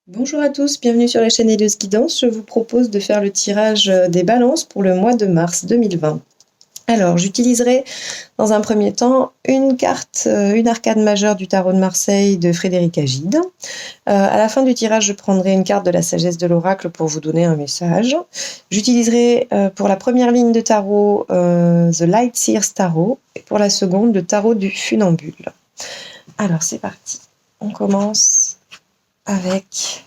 Bonjour à tous, bienvenue sur la chaîne Hélios Guidance. Je vous propose de faire le tirage des balances pour le mois de mars 2020. Alors, j'utiliserai dans un premier temps une carte, une arcade majeure du tarot de Marseille de Frédéric Agide. À la fin du tirage, je prendrai une carte de la sagesse de l'oracle pour vous donner un message. J'utiliserai pour la première ligne de tarot The Light Seers Tarot et pour la seconde le tarot du funambule. Alors, c'est parti. On commence avec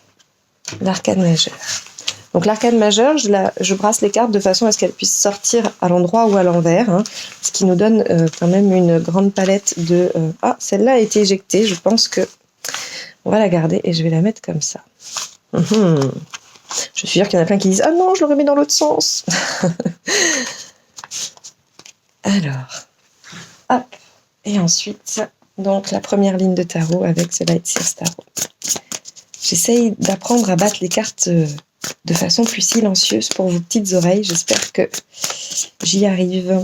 l'arcade majeure. Donc l'arcade majeure, je brasse les cartes de façon à ce qu'elles puissent sortir à l'endroit ou à l'envers, ce qui nous donne quand même une grande palette de... Ah, celle-là a été éjectée, je pense que on va la garder et je vais la mettre comme ça. Je suis sûre qu'il y en a plein qui disent « Ah non, je le remets dans l'autre sens !» Alors, hop, et ensuite, donc la première ligne de tarot avec ce Light Seers Tarot. J'essaye d'apprendre à battre les cartes de façon plus silencieuse pour vos petites oreilles. J'espère que j'y arrive.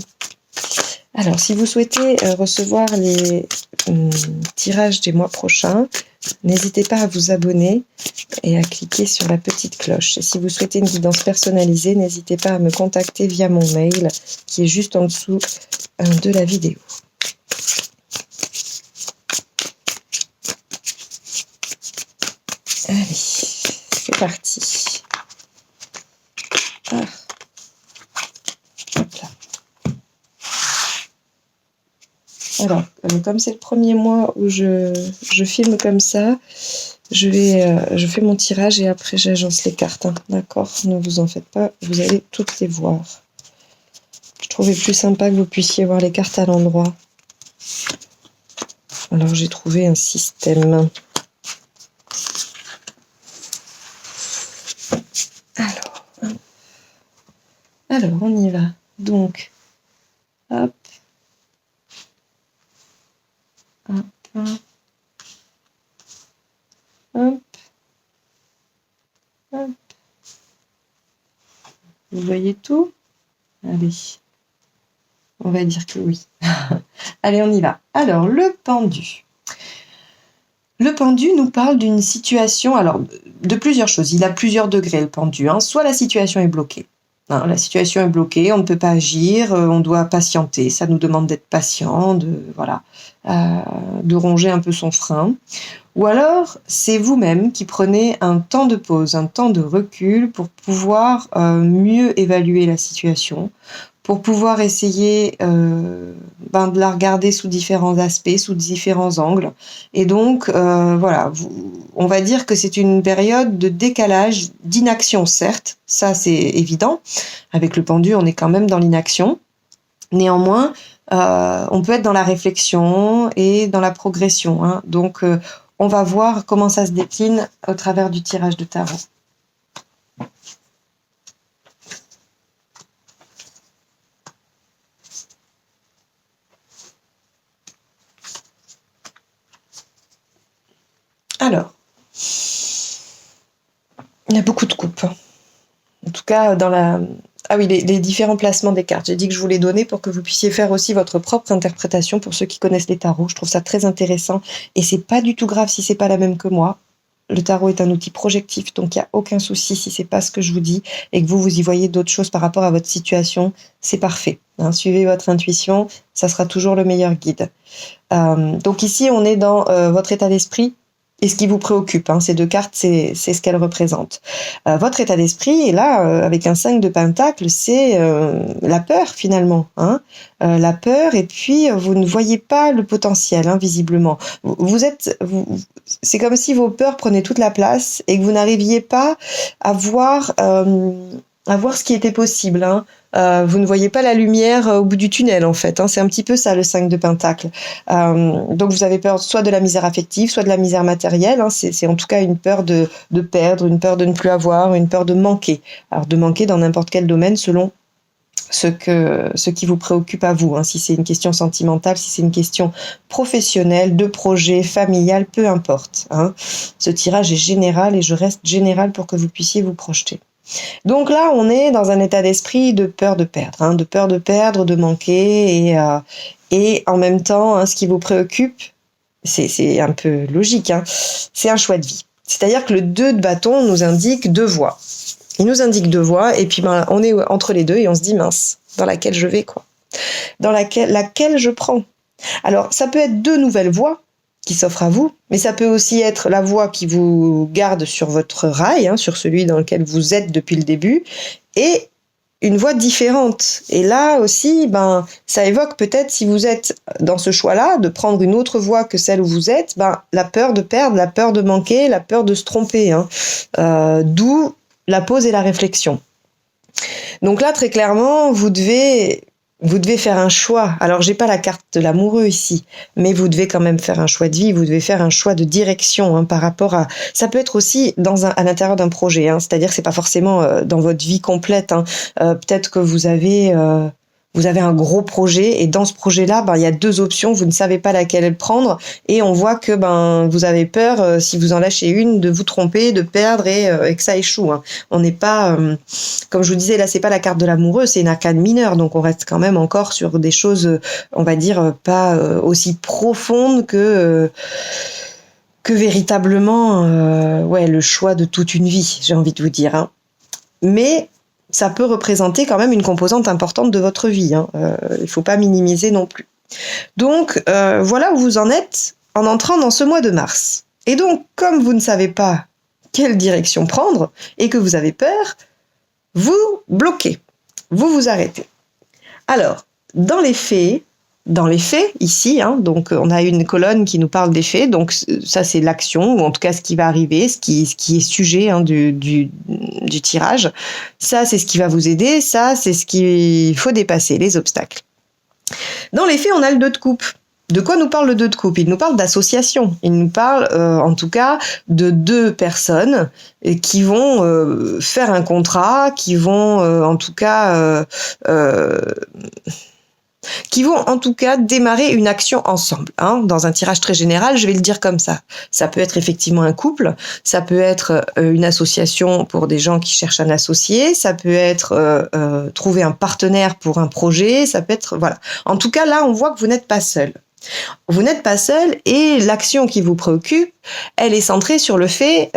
Alors, si vous souhaitez recevoir les tirages des mois prochains, n'hésitez pas à vous abonner et à cliquer sur la petite cloche. Et si vous souhaitez une guidance personnalisée, n'hésitez pas à me contacter via mon mail qui est juste en dessous de la vidéo. Allez, c'est parti. Ah. Hop là. Alors, comme c'est le premier mois où je filme comme ça, je fais mon tirage et après j'agence les cartes. D'accord, ne vous en faites pas, vous allez toutes les voir. Je trouvais plus sympa que vous puissiez voir les cartes à l'endroit. Alors j'ai trouvé un système. Alors, on y va. Donc, hop, hop, hop, hop. Vous voyez tout? Allez, on va dire que oui. Allez, on y va. Alors, le pendu. Le pendu nous parle d'une situation, alors de plusieurs choses. Il a plusieurs degrés, le pendu. Soit la situation est bloquée. La situation est bloquée, on ne peut pas agir, on doit patienter. Ça nous demande d'être patient, de ronger un peu son frein. Ou alors, c'est vous-même qui prenez un temps de pause, un temps de recul pour pouvoir mieux évaluer la situation, pour pouvoir essayer de la regarder sous différents aspects, sous différents angles. Et donc, on va dire que c'est une période de décalage, d'inaction, certes, ça c'est évident. Avec le pendu, on est quand même dans l'inaction. Néanmoins, on peut être dans la réflexion et dans la progression. Donc, on va voir comment ça se décline au travers du tirage de tarot. Alors, il y a beaucoup de coupes. En tout cas, Ah oui, les différents placements des cartes. J'ai dit que je vous les donnais pour que vous puissiez faire aussi votre propre interprétation pour ceux qui connaissent les tarots. Je trouve ça très intéressant et c'est pas du tout grave si c'est pas la même que moi. Le tarot est un outil projectif, donc il n'y a aucun souci si c'est pas ce que je vous dis et que vous y voyez d'autres choses par rapport à votre situation. C'est parfait. Suivez votre intuition, ça sera toujours le meilleur guide. Donc ici, on est dans votre état d'esprit. Et ce qui vous préoccupe, ces deux cartes, c'est ce qu'elles représentent. Votre état d'esprit, et là, avec un 5 de pentacle, c'est la peur finalement. La peur, et puis vous ne voyez pas le potentiel, visiblement. C'est comme si vos peurs prenaient toute la place et que vous n'arriviez pas à voir ce qui était possible. Vous ne voyez pas la lumière au bout du tunnel, en fait. C'est un petit peu ça, le 5 de pentacle. Donc, vous avez peur soit de la misère affective, soit de la misère matérielle. C'est en tout cas une peur de perdre, une peur de ne plus avoir, une peur de manquer. Alors, de manquer dans n'importe quel domaine selon ce qui vous préoccupe à vous. Si c'est une question sentimentale, si c'est une question professionnelle, de projet, familial, peu importe. Ce tirage est général et je reste général pour que vous puissiez vous projeter. Donc là, on est dans un état d'esprit de peur de perdre, de peur de perdre, de manquer, et en même temps, ce qui vous préoccupe, c'est un peu logique, c'est un choix de vie. C'est-à-dire que le 2 de bâton nous indique 2 voies. Il nous indique 2 voies, et puis on est entre les deux et on se dit mince, dans laquelle je vais, quoi. Dans laquelle je prends. Alors, ça peut être 2 nouvelles voies qui s'offrent à vous, mais ça peut aussi être la voie qui vous garde sur votre rail, sur celui dans lequel vous êtes depuis le début, et une voie différente. Et là aussi, ça évoque peut-être, si vous êtes dans ce choix-là, de prendre une autre voie que celle où vous êtes, la peur de perdre, la peur de manquer, la peur de se tromper. D'où la pause et la réflexion. Donc là, très clairement, vous devez faire un choix. Alors, j'ai pas la carte de l'amoureux ici, mais vous devez quand même faire un choix de vie, vous devez faire un choix de direction par rapport à... Ça peut être aussi à l'intérieur d'un projet, c'est-à-dire que c'est pas forcément dans votre vie complète. Peut-être que vous avez un gros projet, et dans ce projet-là, il y a 2 options, vous ne savez pas laquelle prendre, et on voit que vous avez peur, si vous en lâchez une, de vous tromper, de perdre et que ça échoue. On n'est pas, comme je vous disais, là c'est pas la carte de l'amoureux, c'est une arcane mineure, donc on reste quand même encore sur des choses, on va dire, pas aussi profondes que véritablement, le choix de toute une vie, j'ai envie de vous dire. Mais ça peut représenter quand même une composante importante de votre vie. Il ne faut pas minimiser non plus. Donc, voilà où vous en êtes en entrant dans ce mois de mars. Et donc, comme vous ne savez pas quelle direction prendre et que vous avez peur, vous bloquez, vous vous arrêtez. Alors, dans les faits, ici, donc on a une colonne qui nous parle des faits, donc ça c'est l'action, ou en tout cas ce qui va arriver, ce qui est sujet du tirage. Ça c'est ce qui va vous aider, ça c'est ce qu'il faut dépasser, les obstacles. Dans les faits, on a le 2 de coupe. De quoi nous parle le 2 de coupe ? Il nous parle d'association. Il nous parle, en tout cas, de 2 personnes qui vont faire un contrat, qui vont, démarrer une action ensemble. Dans un tirage très général, je vais le dire comme ça. Ça peut être effectivement un couple, ça peut être une association pour des gens qui cherchent un associé, ça peut être trouver un partenaire pour un projet, ça peut être... Voilà. En tout cas, là, on voit que vous n'êtes pas seul. Vous n'êtes pas seul, et l'action qui vous préoccupe, elle est centrée sur le fait,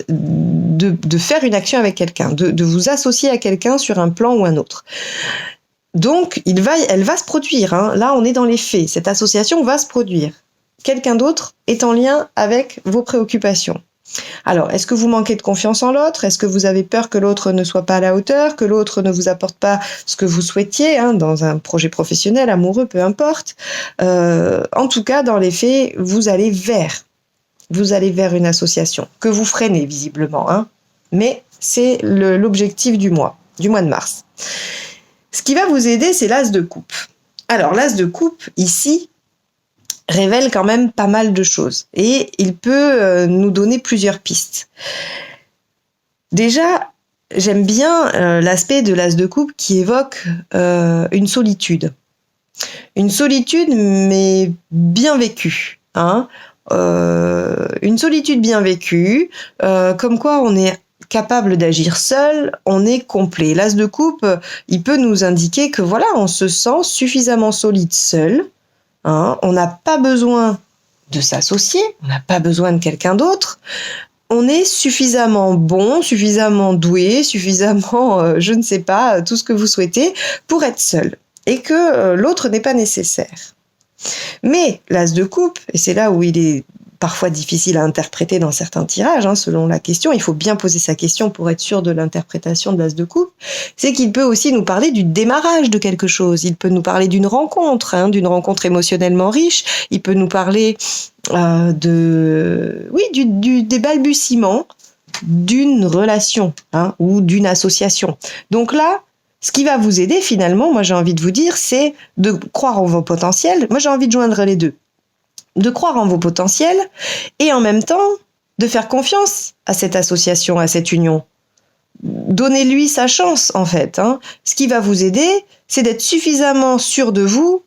de faire une action avec quelqu'un, de vous associer à quelqu'un sur un plan ou un autre. Donc, elle va se produire. Là, on est dans les faits. Cette association va se produire. Quelqu'un d'autre est en lien avec vos préoccupations. Alors, est-ce que vous manquez de confiance en l'autre ? Est-ce que vous avez peur que l'autre ne soit pas à la hauteur, que l'autre ne vous apporte pas ce que vous souhaitiez, dans un projet professionnel, amoureux, peu importe. En tout cas, dans les faits, vous allez vers une association que vous freinez visiblement. Mais c'est l'objectif du mois de mars. Ce qui va vous aider, c'est l'as de coupe. Alors, l'as de coupe, ici, révèle quand même pas mal de choses. Et il peut nous donner plusieurs pistes. Déjà, j'aime bien l'aspect de l'as de coupe qui évoque une solitude. Une solitude, mais bien vécue. Une solitude bien vécue, comme quoi on est capable d'agir seul, on est complet. L'as de coupe, il peut nous indiquer que voilà, on se sent suffisamment solide seul. On n'a pas besoin de s'associer, on n'a pas besoin de quelqu'un d'autre. On est suffisamment bon, suffisamment doué, suffisamment, je ne sais pas, tout ce que vous souhaitez pour être seul. Et que l'autre n'est pas nécessaire. Mais l'as de coupe, et c'est là où il est parfois difficile à interpréter dans certains tirages, selon la question, il faut bien poser sa question pour être sûr de l'interprétation de l'as de coupe, c'est qu'il peut aussi nous parler du démarrage de quelque chose, il peut nous parler d'une rencontre émotionnellement riche, il peut nous parler des balbutiements d'une relation ou d'une association. Donc là, ce qui va vous aider finalement, moi j'ai envie de vous dire, c'est de croire en vos potentiels. Moi j'ai envie de joindre les deux. De croire en vos potentiels et en même temps de faire confiance à cette association, à cette union. Donnez-lui sa chance en fait. Ce qui va vous aider, c'est d'être suffisamment sûr de vous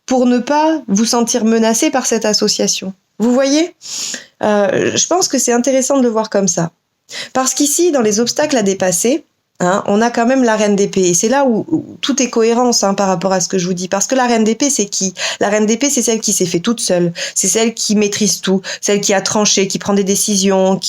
pour ne pas vous sentir menacé par cette association. Vous voyez ? Je pense que c'est intéressant de le voir comme ça. Parce qu'ici, dans les obstacles à dépasser, Hein, on a quand même la reine d'épée. Et c'est là où tout est cohérence par rapport à ce que je vous dis. Parce que la reine d'épée, c'est qui? La reine d'épée, c'est celle qui s'est fait toute seule. C'est celle qui maîtrise tout. Celle qui a tranché, qui prend des décisions,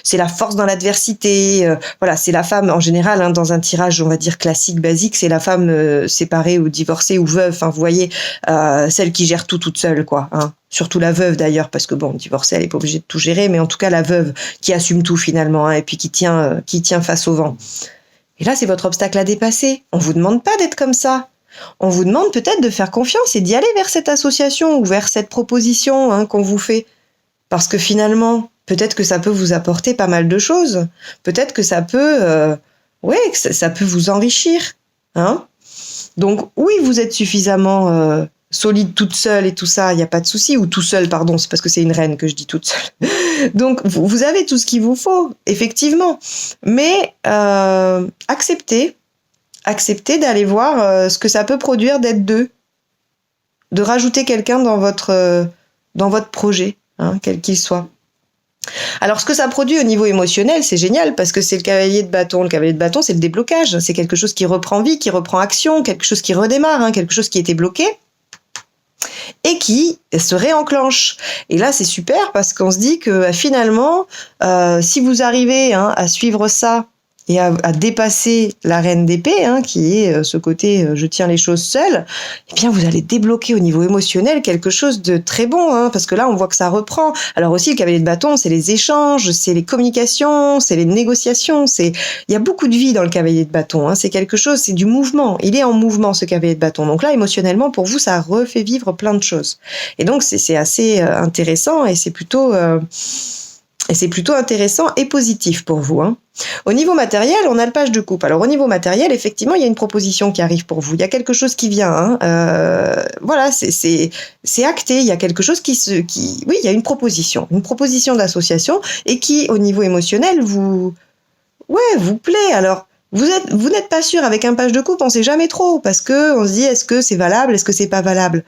c'est la force dans l'adversité. Voilà, c'est la femme, en général, dans un tirage, on va dire, classique, basique, c'est la femme séparée ou divorcée ou veuve. Enfin, vous voyez, celle qui gère tout toute seule, quoi. Hein. Surtout la veuve d'ailleurs, parce que bon, divorcée, elle est pas obligée de tout gérer, mais en tout cas la veuve qui assume tout finalement, et puis qui tient face au vent. Et là, c'est votre obstacle à dépasser. On vous demande pas d'être comme ça. On vous demande peut-être de faire confiance et d'y aller vers cette association ou vers cette proposition qu'on vous fait. Parce que finalement, peut-être que ça peut vous apporter pas mal de choses. Peut-être que ça peut, ça peut vous enrichir. Hein. Donc oui, vous êtes suffisamment solide toute seule et tout ça, il n'y a pas de souci. Ou tout seul, pardon, c'est parce que c'est une reine que je dis toute seule. Donc, vous avez tout ce qu'il vous faut, effectivement. Mais acceptez d'aller voir ce que ça peut produire d'être deux. De rajouter quelqu'un dans votre projet, quel qu'il soit. Alors, ce que ça produit au niveau émotionnel, c'est génial parce que c'est le cavalier de bâton. Le cavalier de bâton, c'est le déblocage. C'est quelque chose qui reprend vie, qui reprend action, quelque chose qui redémarre, quelque chose qui était bloqué et qui se réenclenche. Et là, c'est super parce qu'on se dit que finalement, si vous arrivez à suivre ça et à dépasser la reine d'épée, qui est ce côté je tiens les choses seule, eh bien vous allez débloquer au niveau émotionnel quelque chose de très bon, parce que là on voit que ça reprend. Alors aussi le cavalier de bâton, c'est les échanges, c'est les communications, c'est les négociations, il y a beaucoup de vie dans le cavalier de bâton, c'est quelque chose, c'est du mouvement, il est en mouvement ce cavalier de bâton. Donc là émotionnellement pour vous ça refait vivre plein de choses. Et donc c'est assez intéressant et c'est plutôt intéressant et positif pour vous. Au niveau matériel, on a le page de coupe. Alors au niveau matériel, effectivement, il y a une proposition qui arrive pour vous. Il y a quelque chose qui vient. Voilà, c'est acté. Il y a quelque chose oui, il y a une proposition d'association et qui, au niveau émotionnel, vous plaît. Alors vous n'êtes pas sûr avec un page de coupe, on sait jamais trop parce que on se dit est-ce que c'est valable, est-ce que c'est pas valable.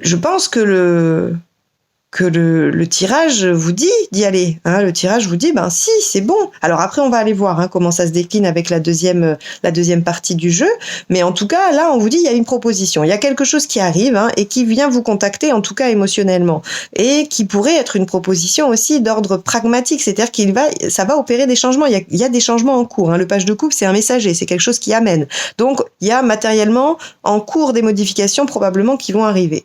Je pense que le tirage vous dit d'y aller. Le tirage vous dit, si, c'est bon. Alors après, on va aller voir comment ça se décline avec la deuxième partie du jeu. Mais en tout cas, là, on vous dit, il y a une proposition. Il y a quelque chose qui arrive et qui vient vous contacter, en tout cas émotionnellement. Et qui pourrait être une proposition aussi d'ordre pragmatique. C'est-à-dire ça va opérer des changements. Il y a des changements en cours. Le page de coupe, c'est un messager. C'est quelque chose qui amène. Donc, il y a matériellement en cours des modifications probablement qui vont arriver.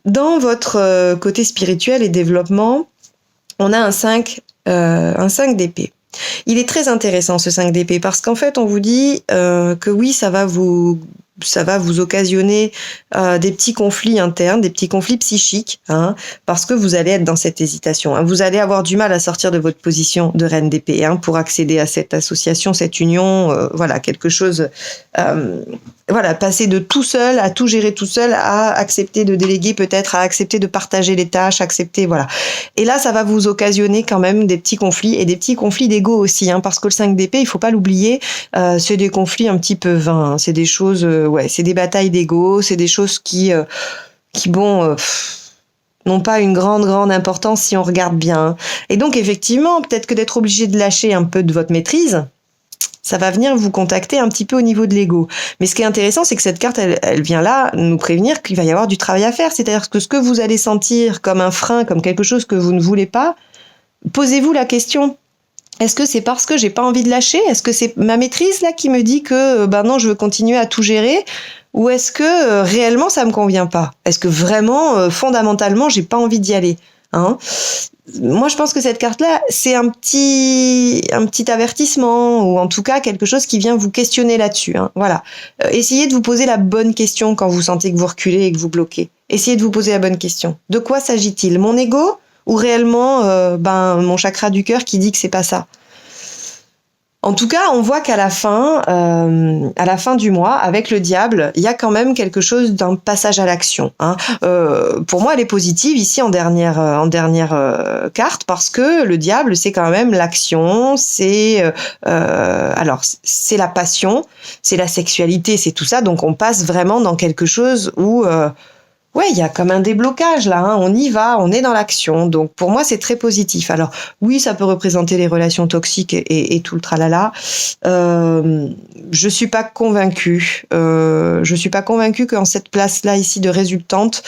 Dans votre côté spirituel et développement, on a un 5 d'épée. Il est très intéressant ce 5 d'épée parce qu'en fait on vous dit que oui, ça va vous occasionner des petits conflits internes, des petits conflits psychiques, parce que vous allez être dans cette hésitation. Vous allez avoir du mal à sortir de votre position de reine d'épée pour accéder à cette association, cette union, quelque chose. Passer de tout seul à tout gérer tout seul à accepter de déléguer peut-être, à accepter de partager les tâches, accepter, voilà. Et là, ça va vous occasionner quand même des petits conflits et des petits conflits d'ego aussi, parce que le 5 d'épée, il faut pas l'oublier, c'est des conflits un petit peu vains, c'est des choses, c'est des batailles d'ego, c'est des choses qui n'ont pas une grande importance si on regarde bien. Et donc, effectivement, peut-être que d'être obligé de lâcher un peu de votre maîtrise, ça va venir vous contacter un petit peu au niveau de l'ego. Mais ce qui est intéressant, c'est que cette carte, elle vient là nous prévenir qu'il va y avoir du travail à faire. C'est-à-dire que ce que vous allez sentir comme un frein, comme quelque chose que vous ne voulez pas, posez-vous la question. Est-ce que c'est parce que j'ai pas envie de lâcher? Est-ce que c'est ma maîtrise là qui me dit que non, je veux continuer à tout gérer? Ou est-ce que réellement ça me convient pas? Est-ce que vraiment, fondamentalement, j'ai pas envie d'y aller? Moi, je pense que cette carte-là, c'est un petit avertissement ou en tout cas quelque chose qui vient vous questionner là-dessus. Voilà. Essayez de vous poser la bonne question quand vous sentez que vous reculez et que vous bloquez. Essayez de vous poser la bonne question. De quoi s'agit-il? Mon ego ou réellement mon chakra du cœur qui dit que c'est pas ça? En tout cas, on voit qu'à la fin du mois, avec le diable, il y a quand même quelque chose d'un passage à l'action. Pour moi, elle est positive ici en dernière carte parce que le diable, c'est quand même l'action, c'est c'est la passion, c'est la sexualité, c'est tout ça. Donc on passe vraiment dans quelque chose où Ouais, il y a comme un déblocage là, hein. On y va, on est dans l'action. Donc pour moi, c'est très positif. Alors oui, ça peut représenter les relations toxiques et tout le tralala. Euh, je suis pas convaincue. Je suis pas convaincue qu'en cette place-là ici de résultante,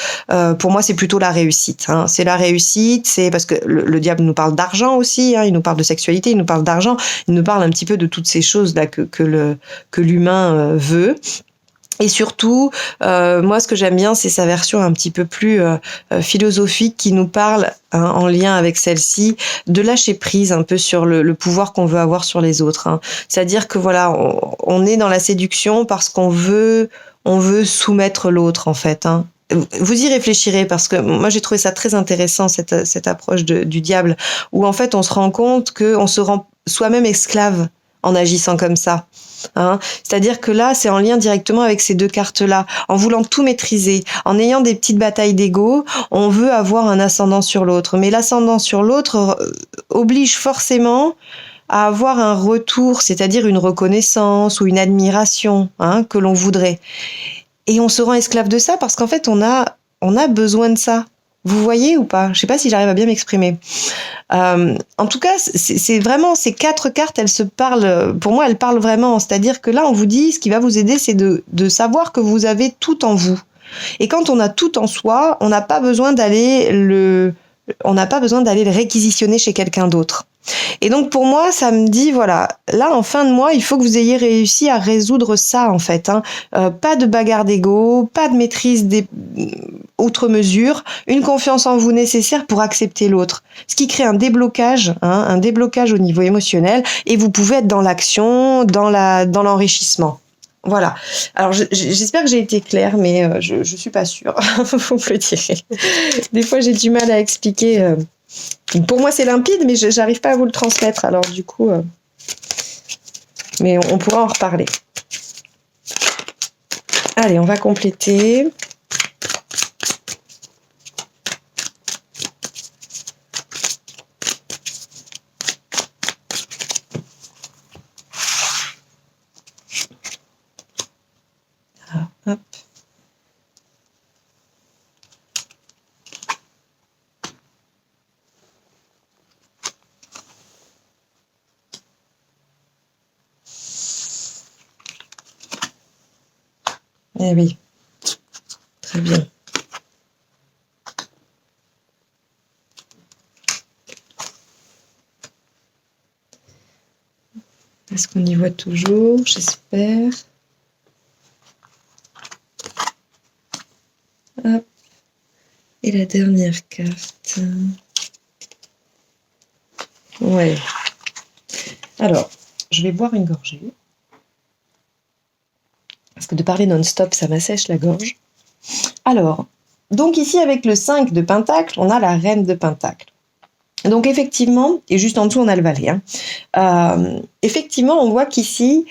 pour moi, c'est plutôt la réussite. Hein. C'est la réussite, c'est parce que le diable nous parle d'argent aussi. Hein. Il nous parle de sexualité, il nous parle d'argent, il nous parle un petit peu de toutes ces choses là que l'humain veut. Et surtout, moi, ce que j'aime bien, c'est sa version un petit peu plus philosophique qui nous parle, hein, en lien avec celle-ci, de lâcher prise un peu sur le pouvoir qu'on veut avoir sur les autres. Hein. C'est-à-dire que voilà, on est dans la séduction parce on veut soumettre l'autre en fait. Hein. Vous y réfléchirez parce que moi j'ai trouvé ça très intéressant cette approche du diable où en fait on se rend compte qu'on se rend soi-même esclave en agissant comme ça. Hein. C'est-à-dire que là, c'est en lien directement avec ces deux cartes-là. En voulant tout maîtriser, en ayant des petites batailles d'ego, on veut avoir un ascendant sur l'autre. Mais l'ascendant sur l'autre oblige forcément à avoir un retour, c'est-à-dire une reconnaissance ou une admiration, hein, que l'on voudrait. Et on se rend esclave de ça parce qu'en fait, on a besoin de ça. Vous voyez ou pas? Je sais pas si j'arrive à bien m'exprimer. En tout cas, c'est vraiment ces 4 cartes, elles se parlent. Pour moi, elles parlent vraiment. C'est-à-dire que là, on vous dit, ce qui va vous aider, c'est de savoir que vous avez tout en vous. Et quand on a tout en soi, on n'a pas besoin d'aller le réquisitionner chez quelqu'un d'autre. Et donc pour moi, ça me dit, voilà, là en fin de mois, il faut que vous ayez réussi à résoudre ça en fait. Hein. Pas de bagarre d'ego, pas de maîtrise outre mesure, une confiance en vous nécessaire pour accepter l'autre. Ce qui crée un déblocage, hein, un déblocage au niveau émotionnel, et vous pouvez être dans l'action, dans l'enrichissement. Voilà. Alors j'espère que j'ai été claire, mais je suis pas sûre. Vous me le direz. Des fois j'ai du mal à expliquer. Pour moi c'est limpide, mais j'arrive pas à vous le transmettre. Alors du coup, mais on pourra en reparler. Allez, on va compléter. Ah, hop. Eh oui, très bien. Est-ce qu'on y voit toujours? J'espère. Hop. Et la dernière carte. Ouais. Alors, je vais boire une gorgée. Parce que de parler non-stop, ça m'assèche la gorge. Alors, donc ici, avec le 5 de Pentacle, on a la Reine de Pentacle. Donc effectivement, et juste en dessous, on a le Valet. Hein. Effectivement, on voit qu'ici,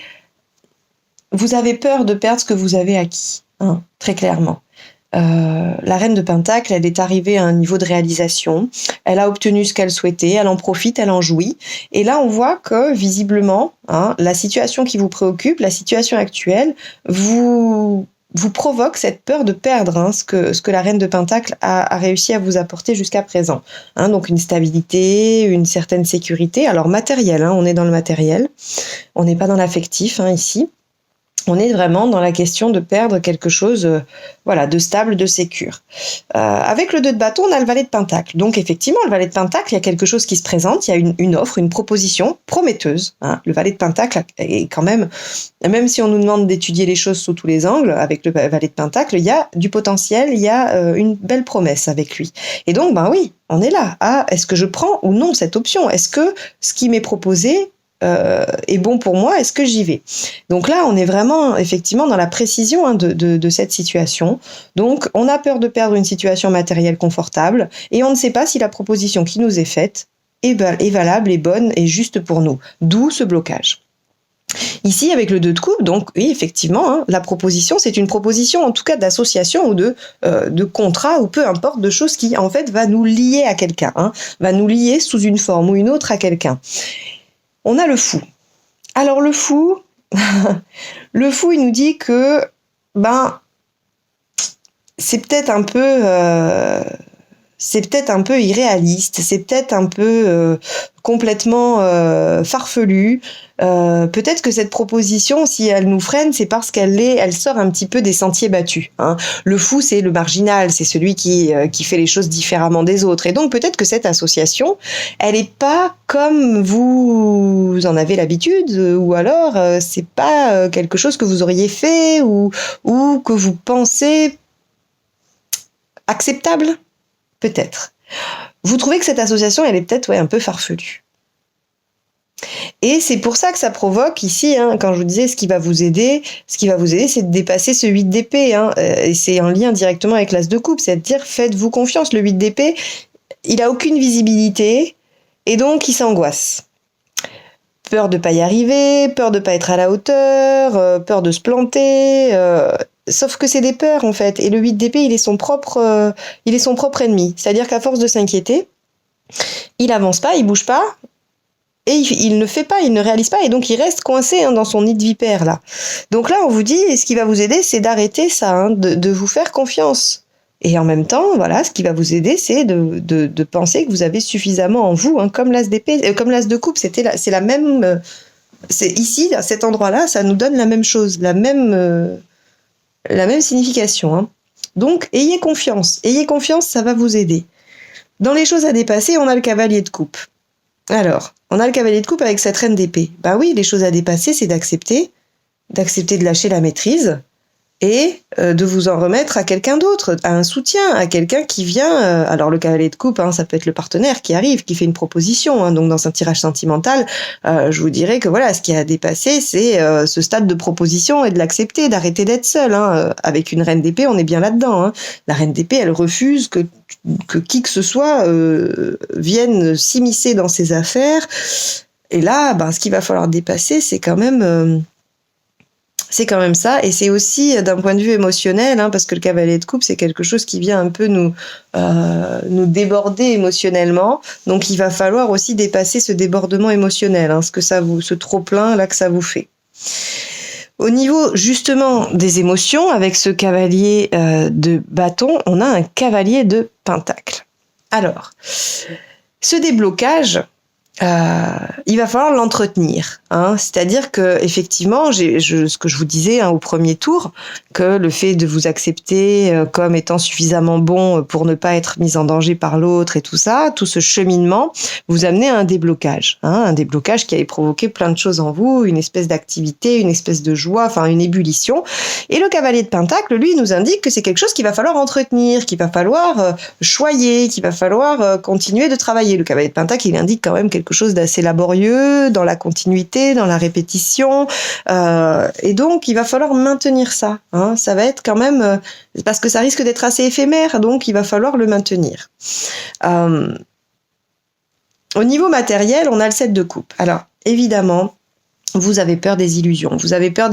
vous avez peur de perdre ce que vous avez acquis, hein, très clairement. La Reine de Pentacle, elle est arrivée à un niveau de réalisation, elle a obtenu ce qu'elle souhaitait, elle en profite, elle en jouit. Et là, on voit que visiblement, hein, la situation qui vous préoccupe, la situation actuelle, vous provoque cette peur de perdre, hein, ce que la Reine de Pentacle a réussi à vous apporter jusqu'à présent. Hein, donc une stabilité, une certaine sécurité, alors matérielle, hein, on est dans le matériel, on n'est pas dans l'affectif, hein, ici. On est vraiment dans la question de perdre quelque chose, voilà, de stable, de sécure. Avec le 2 de bâton, on a le Valet de Pentacle. Donc effectivement, le Valet de Pentacle, il y a quelque chose qui se présente, il y a une offre, une proposition prometteuse. Hein. Le Valet de Pentacle est quand même si on nous demande d'étudier les choses sous tous les angles, avec le Valet de Pentacle, il y a du potentiel, il y a une belle promesse avec lui. Et donc, ben oui, on est là. Ah, est-ce que je prends ou non cette option? Est-ce que ce qui m'est proposé est bon pour moi? Est-ce que j'y vais? Donc là, on est vraiment effectivement dans la précision, hein, de cette situation. Donc, on a peur de perdre une situation matérielle confortable et on ne sait pas si la proposition qui nous est faite est valable, est bonne et juste pour nous. D'où ce blocage. Ici, avec le 2 de coupe, donc oui, effectivement, hein, la proposition, c'est une proposition en tout cas d'association ou de contrat ou peu importe, de choses qui en fait va nous lier à quelqu'un, hein, va nous lier sous une forme ou une autre à quelqu'un. On a le fou. Alors le fou, le fou, il nous dit que, ben, c'est peut-être un peu irréaliste, c'est peut-être un peu complètement farfelu. Peut-être que cette proposition, si elle nous freine, c'est parce elle sort un petit peu des sentiers battus. Hein. Le fou, c'est le marginal, c'est celui qui fait les choses différemment des autres. Et donc peut-être que cette association, elle est pas comme vous en avez l'habitude, ou alors c'est pas quelque chose que vous auriez fait ou que vous pensez acceptable. Peut-être. Vous trouvez que cette association, elle est peut-être un peu farfelue. Et c'est pour ça que ça provoque ici, quand je vous disais ce qui va vous aider, c'est de dépasser ce 8 d'épée. Et c'est en lien directement avec l'as de coupe, c'est-à-dire faites-vous confiance. Le 8 d'épée, il a aucune visibilité et donc il s'angoisse. Peur de pas y arriver, peur de pas être à la hauteur, peur de se planter. Sauf que c'est des peurs en fait. Et le 8 d'épée, il est son propre ennemi. C'est-à-dire qu'à force de s'inquiéter, il avance pas, il bouge pas, et il ne fait pas, il ne réalise pas, et donc il reste coincé dans son nid de vipère là. Donc là, on vous dit, ce qui va vous aider, c'est d'arrêter ça, de vous faire confiance. Et en même temps, voilà, ce qui va vous aider, c'est de penser que vous avez suffisamment en vous, comme l'as d'épée, comme l'as de coupe, c'est la même, c'est ici, à cet endroit-là, ça nous donne la même chose, la même signification. Donc, ayez confiance, ça va vous aider. Dans les choses à dépasser, on a le cavalier de coupe. Alors, on a le cavalier de coupe avec cette reine d'épée. Bah oui, les choses à dépasser, c'est d'accepter de lâcher la maîtrise et de vous en remettre à quelqu'un d'autre, à un soutien, à quelqu'un qui vient. Alors le cavalier de coupe, ça peut être le partenaire qui arrive, qui fait une proposition. Donc dans un tirage sentimental, je vous dirais que voilà, ce qui a dépassé, c'est ce stade de proposition et de l'accepter, d'arrêter d'être seul. Avec une reine d'épée, on est bien là-dedans. La reine d'épée, elle refuse que qui que ce soit vienne s'immiscer dans ses affaires. Et là, ce qu'il va falloir dépasser, c'est quand même ça, et c'est aussi d'un point de vue émotionnel, parce que le cavalier de coupe, c'est quelque chose qui vient un peu nous déborder émotionnellement. Donc il va falloir aussi dépasser ce débordement émotionnel, ce trop-plein là que ça vous fait. Au niveau justement des émotions, avec ce cavalier de bâton, on a un cavalier de pentacle. Alors, ce déblocage, il va falloir l'entretenir, c'est-à-dire que effectivement, ce que je vous disais au premier tour, que le fait de vous accepter comme étant suffisamment bon pour ne pas être mis en danger par l'autre et tout ça, tout ce cheminement, vous amenez à un déblocage, un déblocage qui allait provoquer plein de choses en vous, une espèce d'activité, une espèce de joie, une ébullition. Et le cavalier de pentacle, lui, nous indique que c'est quelque chose qu'il va falloir entretenir, qu'il va falloir choyer, qu'il va falloir continuer de travailler. Le cavalier de pentacle, il indique quand même quelque chose d'assez laborieux, dans la continuité, dans la répétition, et donc il va falloir maintenir ça. Ça va être quand même, parce que ça risque d'être assez éphémère, donc il va falloir le maintenir. Au niveau matériel, on a le 7 de coupe. Alors, évidemment, vous avez peur des illusions. Vous avez peur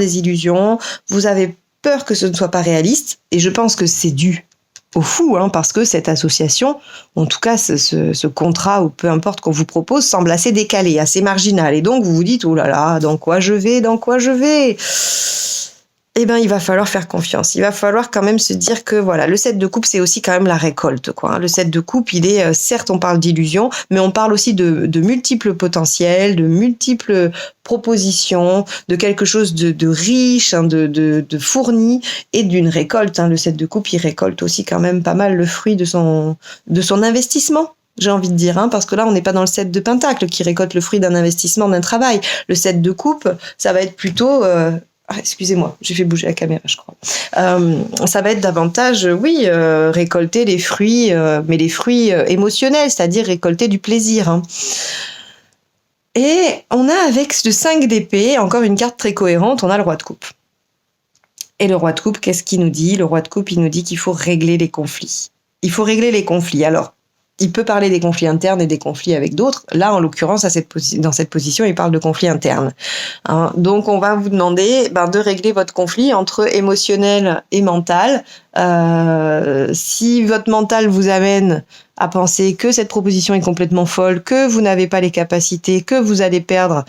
que ce ne soit pas réaliste, et je pense que c'est dû au fou, parce que cette association, en tout cas ce contrat ou peu importe qu'on vous propose, semble assez décalé, assez marginal. Et donc vous vous dites, oh là là, dans quoi je vais Eh bien, il va falloir faire confiance. Il va falloir quand même se dire que voilà, le 7 de coupe, c'est aussi quand même la récolte, quoi. Le 7 de coupe, il est, certes, on parle d'illusion, mais on parle aussi de multiples potentiels, de multiples propositions, de quelque chose de riche, de fourni, et d'une récolte. Le 7 de coupe, il récolte aussi quand même pas mal le fruit de son investissement. J'ai envie de dire, parce que là, on n'est pas dans le 7 de pentacle qui récolte le fruit d'un investissement, d'un travail. Le 7 de coupe, ça va être plutôt... excusez-moi, j'ai fait bouger la caméra, je crois. Ça va être davantage, récolter les fruits, mais les fruits émotionnels, c'est-à-dire récolter du plaisir. Et on a avec le 5 d'épée, encore une carte très cohérente, on a le roi de coupe. Et le roi de coupe, qu'est-ce qu'il nous dit ? Le roi de coupe, il nous dit qu'il faut régler les conflits. Il faut régler les conflits. Alors, il peut parler des conflits internes et des conflits avec d'autres. Là, en l'occurrence, dans cette position, il parle de conflits internes. Donc, on va vous demander de régler votre conflit entre émotionnel et mental Si votre mental vous amène à penser que cette proposition est complètement folle, que vous n'avez pas les capacités, que vous allez perdre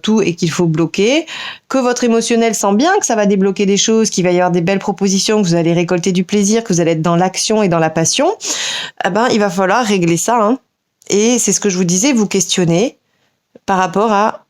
tout et qu'il faut bloquer, que votre émotionnel sent bien que ça va débloquer des choses, qu'il va y avoir des belles propositions, que vous allez récolter du plaisir, que vous allez être dans l'action et dans la passion, il va falloir régler ça. Et c'est ce que je vous disais, vous questionner par rapport à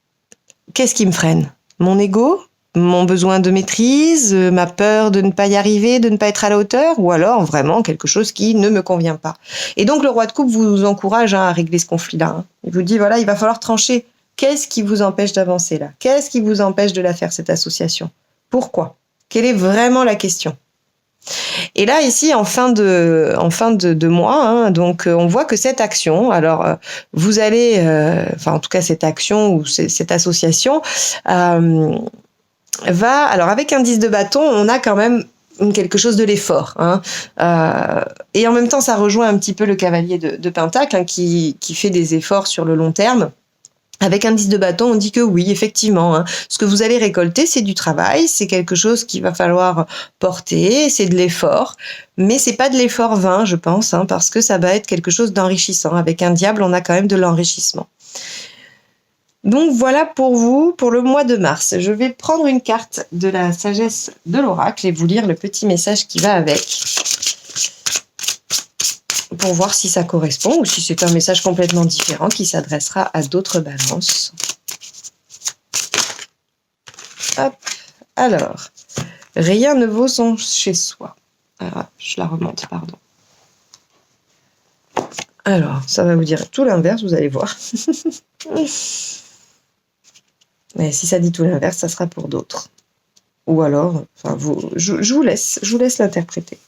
qu'est-ce qui me freine ? Mon ego ? Mon besoin de maîtrise, ma peur de ne pas y arriver, de ne pas être à la hauteur, ou alors vraiment quelque chose qui ne me convient pas. Et donc le roi de coupe vous encourage à régler ce conflit-là. Il vous dit, voilà, il va falloir trancher. Qu'est-ce qui vous empêche d'avancer là ? Qu'est-ce qui vous empêche de la faire, cette association ? Pourquoi ? Quelle est vraiment la question ? Et là, ici, en fin de mois, donc on voit que cette action, alors vous allez, en tout cas cette action ou cette association, alors avec un 10 de bâton, on a quand même quelque chose de l'effort. Et en même temps, ça rejoint un petit peu le cavalier de Pentacle qui fait des efforts sur le long terme. Avec un 10 de bâton, on dit que oui, effectivement, ce que vous allez récolter, c'est du travail, c'est quelque chose qu'il va falloir porter, c'est de l'effort, mais c'est pas de l'effort vain, je pense, parce que ça va être quelque chose d'enrichissant. Avec un diable, on a quand même de l'enrichissement. Donc voilà pour vous, pour le mois de mars. Je vais prendre une carte de la sagesse de l'oracle et vous lire le petit message qui va avec, pour voir si ça correspond ou si c'est un message complètement différent qui s'adressera à d'autres balances. Hop. Alors, rien ne vaut son chez soi. Je la remonte, pardon. Alors, ça va vous dire tout l'inverse, vous allez voir. Mais si ça dit tout l'inverse, ça sera pour d'autres. Ou alors, je vous laisse l'interpréter.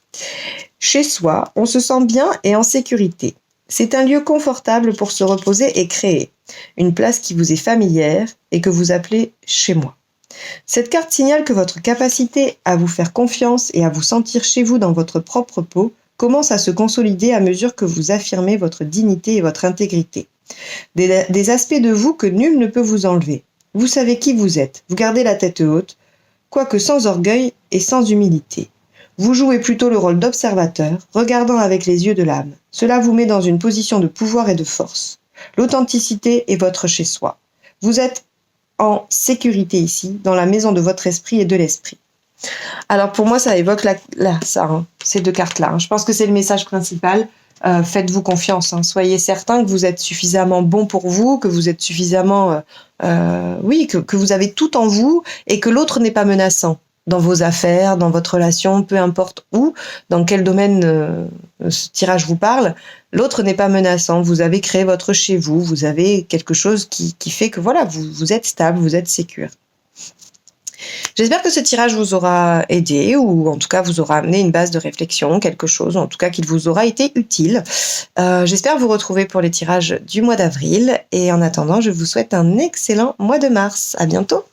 Chez soi, on se sent bien et en sécurité. C'est un lieu confortable pour se reposer et créer. Une place qui vous est familière et que vous appelez chez moi. Cette carte signale que votre capacité à vous faire confiance et à vous sentir chez vous dans votre propre peau commence à se consolider à mesure que vous affirmez votre dignité et votre intégrité. Des aspects de vous que nul ne peut vous enlever. Vous savez qui vous êtes, vous gardez la tête haute, quoique sans orgueil et sans humilité. Vous jouez plutôt le rôle d'observateur, regardant avec les yeux de l'âme. Cela vous met dans une position de pouvoir et de force. L'authenticité est votre chez-soi. Vous êtes en sécurité ici, dans la maison de votre esprit et de l'esprit. Alors pour moi, ça évoque ces deux cartes-là. Je pense que c'est le message principal. Faites-vous confiance. Soyez certain que vous êtes suffisamment bon pour vous, que vous êtes suffisamment... que vous avez tout en vous et que l'autre n'est pas menaçant. Dans vos affaires, dans votre relation, peu importe où, dans quel domaine ce tirage vous parle, l'autre n'est pas menaçant. Vous avez créé votre chez vous, vous avez quelque chose qui fait que voilà, vous êtes stable, vous êtes sécure. J'espère que ce tirage vous aura aidé ou en tout cas vous aura amené une base de réflexion, quelque chose, en tout cas qu'il vous aura été utile. J'espère vous retrouver pour les tirages du mois d'avril et en attendant, je vous souhaite un excellent mois de mars. À bientôt.